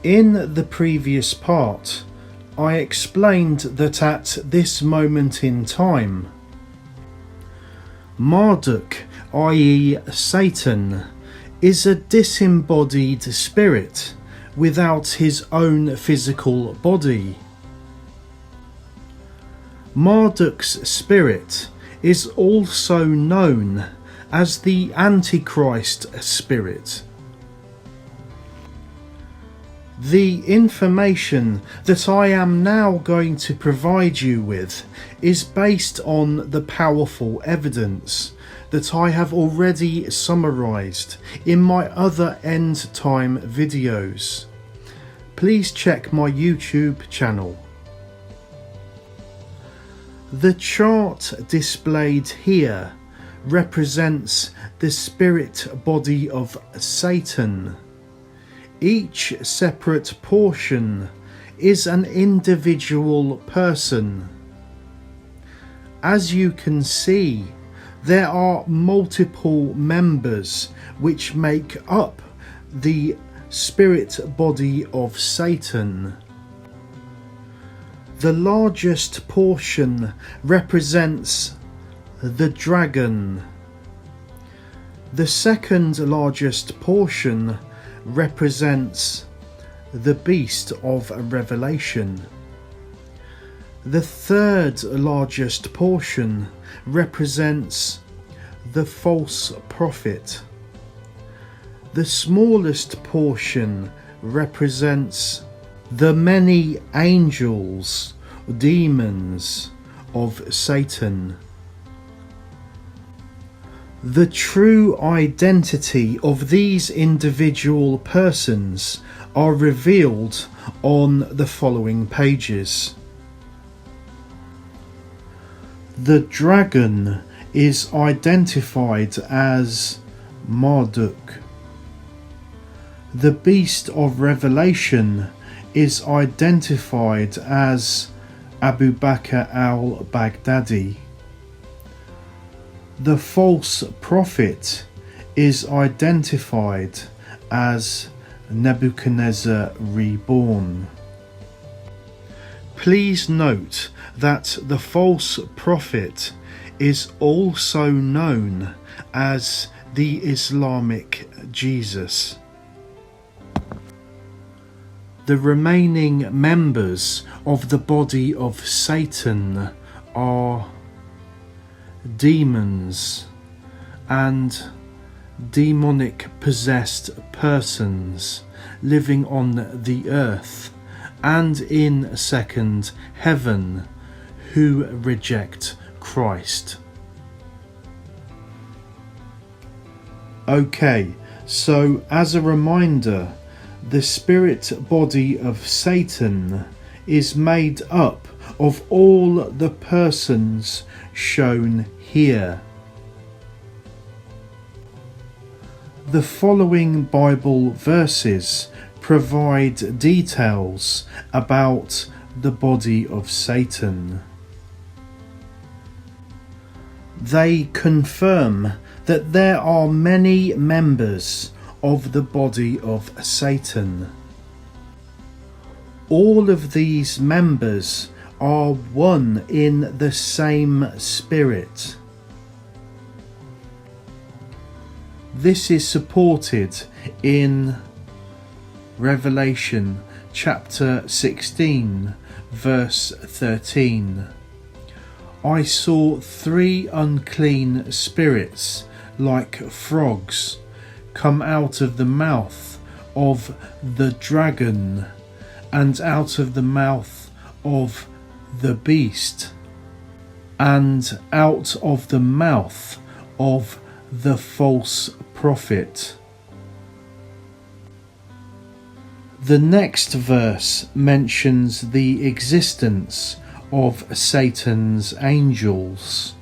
In the previous part, I explained that at this moment in time, Marduk, i.e. Satan, is a disembodied spirit without his own physical body. Marduk's spirit is also known as the Antichrist spirit. The information that I am now going to provide you with is based on the powerful evidence that I have already summarized in my other end time videos. Please check my YouTube channel. The chart displayed here represents the spirit body of Satan. Each separate portion is an individual person. As you can see, there are multiple members which make up the spirit body of Satan. The largest portion represents the dragon. The second largest portion represents the beast of Revelation. The third largest portion represents the false prophet. The smallest portion represents the many angels, demons of Satan. The true identity of these individual persons are revealed on the following pages. The dragon is identified as Marduk. The beast of Revelation is identified as Abu Bakr al-Baghdadi. The false prophet is identified as Nebuchadnezzar reborn. Please note that the false prophet is also known as the Islamic Jesus. The remaining members of the body of Satan are demons and demonic possessed persons living on the earth and in second heaven who reject Christ. Okay, so as a reminder, the spirit body of Satan is made up of all the persons shown here. The following Bible verses provide details about the body of Satan. They confirm that there are many members of the body of Satan. All of these members are one in the same spirit. This is supported in Revelation chapter 16 verse 13. I saw 3 unclean spirits like frogs come out of the mouth of the dragon and out of the mouth of the beast and out of the mouth of the false prophet. The next verse mentions the existence of Satan's angels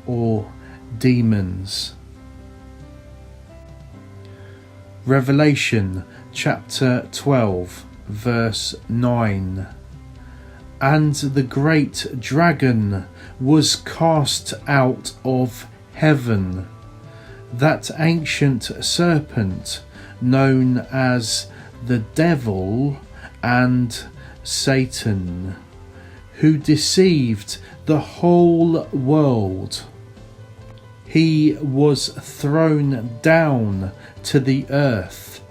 or demons. Revelation chapter 12 verse 9. And the great dragon was cast out of heaven, that ancient serpent known as the devil and Satan, who deceived the whole world. He was thrown down to the earth,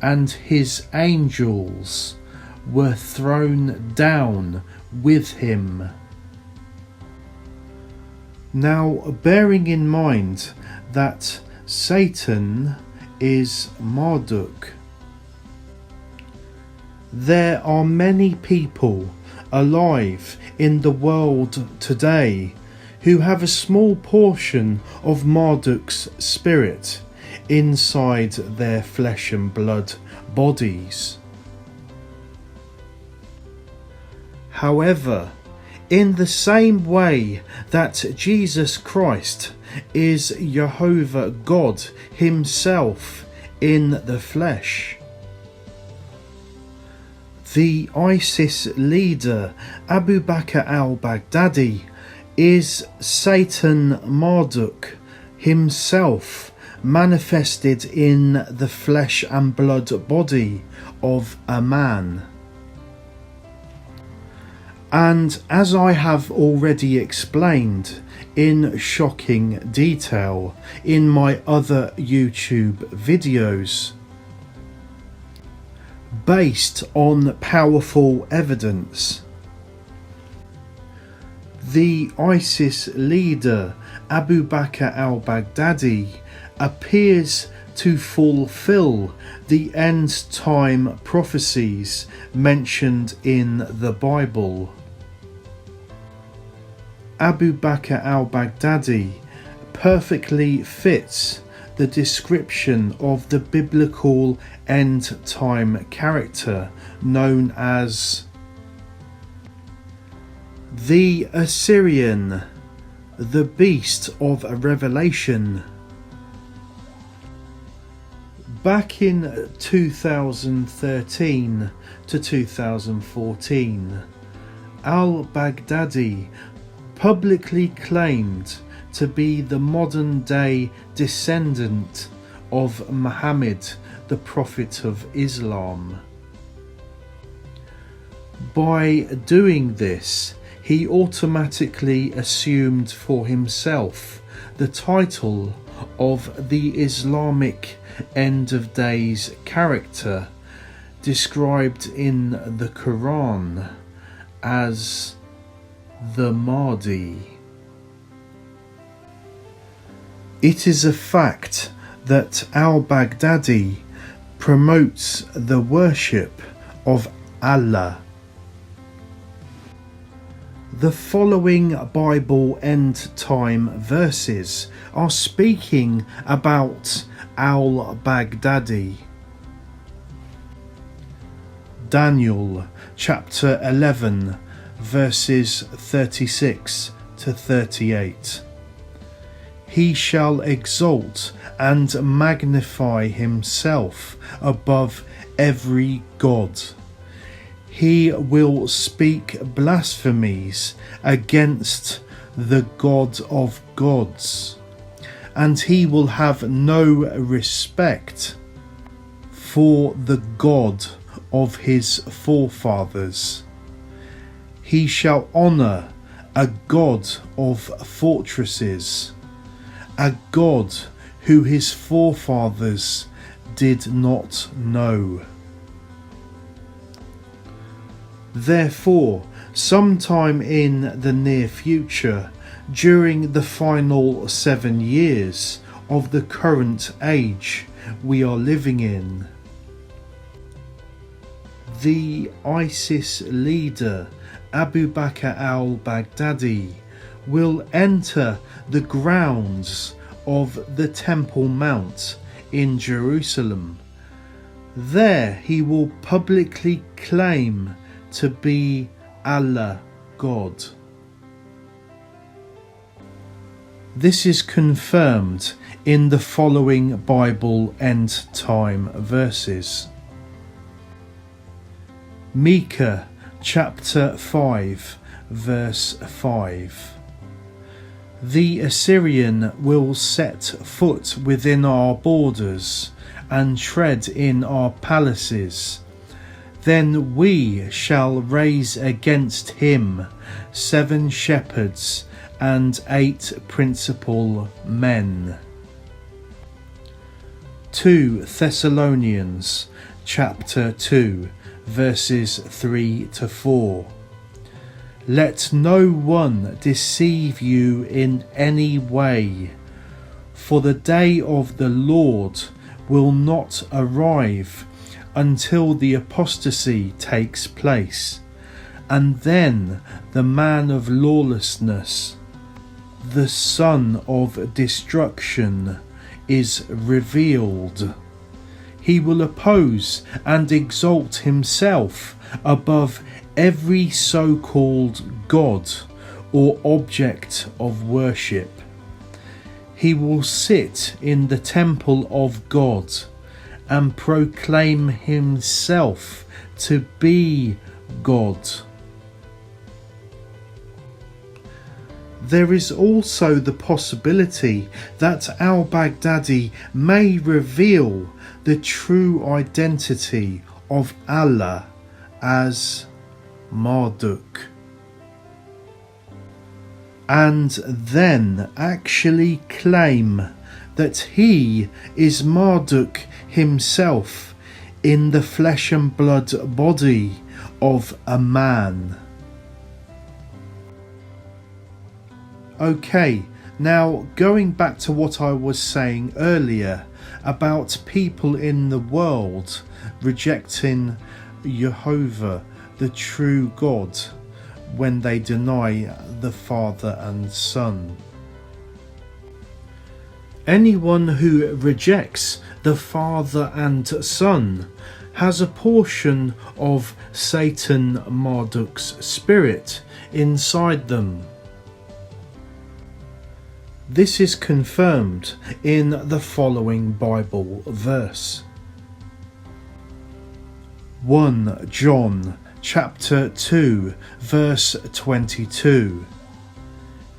and his angels were thrown down with him. Now, bearing in mind that Satan is Marduk, there are many people alive in the world today who have a small portion of Marduk's spirit inside their flesh and blood bodies. However, in the same way that Jesus Christ is Jehovah God himself in the flesh, the ISIS leader Abu Bakr al-Baghdadi is Satan Marduk himself, manifested in the flesh and blood body of a man. And as I have already explained in shocking detail in my other YouTube videos, based on powerful evidence, the ISIS leader Abu Bakr al-Baghdadi appears to fulfill the end-time prophecies mentioned in the Bible. Abu Bakr al-Baghdadi perfectly fits the description of the biblical end-time character known as the Assyrian, the beast of Revelation. Back in 2013 to 2014, al-Baghdadi publicly claimed to be the modern-day descendant of Muhammad, the Prophet of Islam. By doing this, he automatically assumed for himself the title of the Islamic end of days character described in the Quran as the Mahdi. It is a fact that al-Baghdadi promotes the worship of Allah. The following Bible end-time verses are speaking about al-Baghdadi. Daniel chapter 11 verses 36 to 38. He shall exalt and magnify himself above every god. He will speak blasphemies against the God of gods, and he will have no respect for the God of his forefathers. He shall honour a God of fortresses, a God who his forefathers did not know. Therefore, sometime in the near future, during the final 7 years of the current age we are living in, the ISIS leader Abu Bakr al-Baghdadi will enter the grounds of the Temple Mount in Jerusalem. There he will publicly claim to be Allah God. This is confirmed in the following Bible end-time verses. Micah chapter 5 verse 5. The Assyrian will set foot within our borders and tread in our palaces. then we shall raise against him 7 shepherds and 8 principal men. 2 Thessalonians chapter 2 verses 3 to 4. Let no one deceive you in any way, for the day of the Lord will not arrive until the apostasy takes place, and then the man of lawlessness, the son of destruction, is revealed. He will oppose and exalt himself above every so-called God or object of worship. He will sit in the temple of God and proclaim himself to be God. There is also the possibility that al-Baghdadi may reveal the true identity of Allah as Marduk, and then actually claim that he is Marduk himself in the flesh and blood body of a man. Okay, now going back to what I was saying earlier about people in the world rejecting Jehovah, the true God, when they deny the Father and Son. Anyone who rejects the Father and Son has a portion of Satan Marduk's spirit inside them. This is confirmed in the following Bible verse. 1 John chapter 2 verse 22.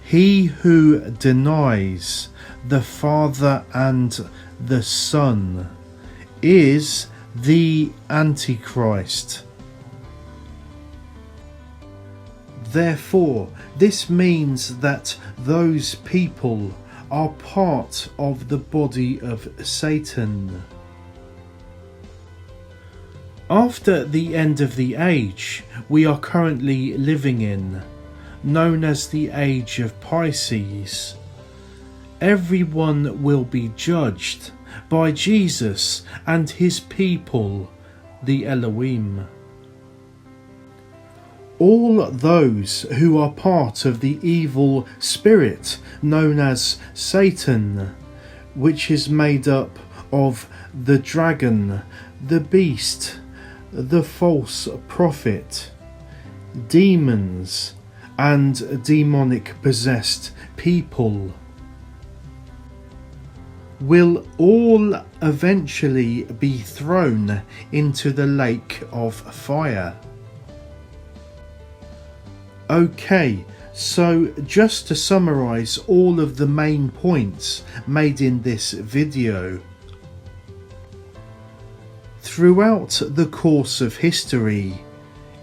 He who denies the Father and the Son is the Antichrist. Therefore, this means that those people are part of the body of Satan. After the end of the age we are currently living in, known as the Age of Pisces, everyone will be judged by Jesus and his people, the Elohim. All those who are part of the evil spirit known as Satan, which is made up of the dragon, the beast, the false prophet, demons, and demonic possessed people, will all eventually be thrown into the lake of fire. Okay, so just to summarize all of the main points made in this video. Throughout the course of history,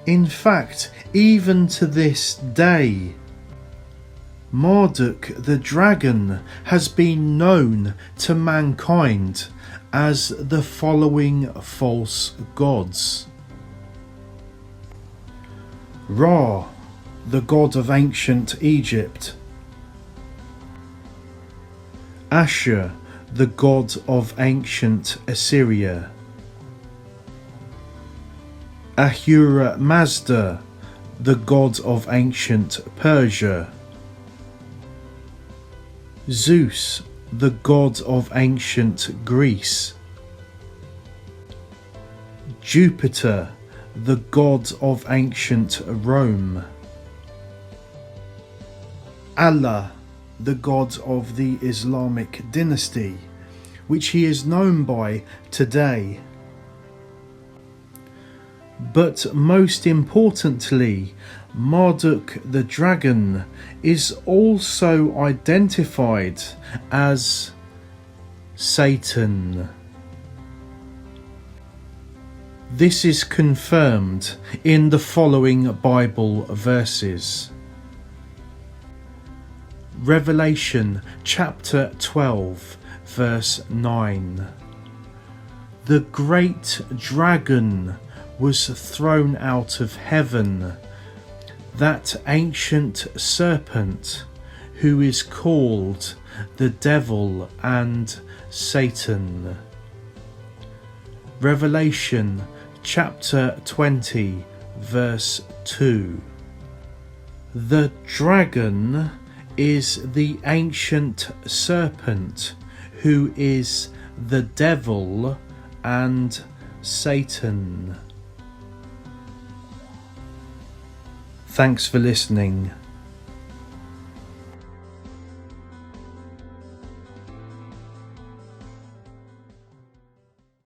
in fact even to this day, Marduk the dragon has been known to mankind as the following false gods: Ra, the god of ancient Egypt; Ashur, the god of ancient Assyria; Ahura Mazda, the god of ancient Persia; Zeus, the god of ancient Greece; Jupiter, the god of ancient Rome; Allah, the god of the Islamic dynasty, which he is known by today. But most importantly, Marduk the dragon is also identified as Satan. This is confirmed in the following Bible verses. Revelation chapter 12 verse 9. The great dragon was thrown out of heaven, that ancient serpent who is called the devil and Satan. Revelation chapter 20 verse 2. The dragon is the ancient serpent who is the devil and Satan. Thanks for listening.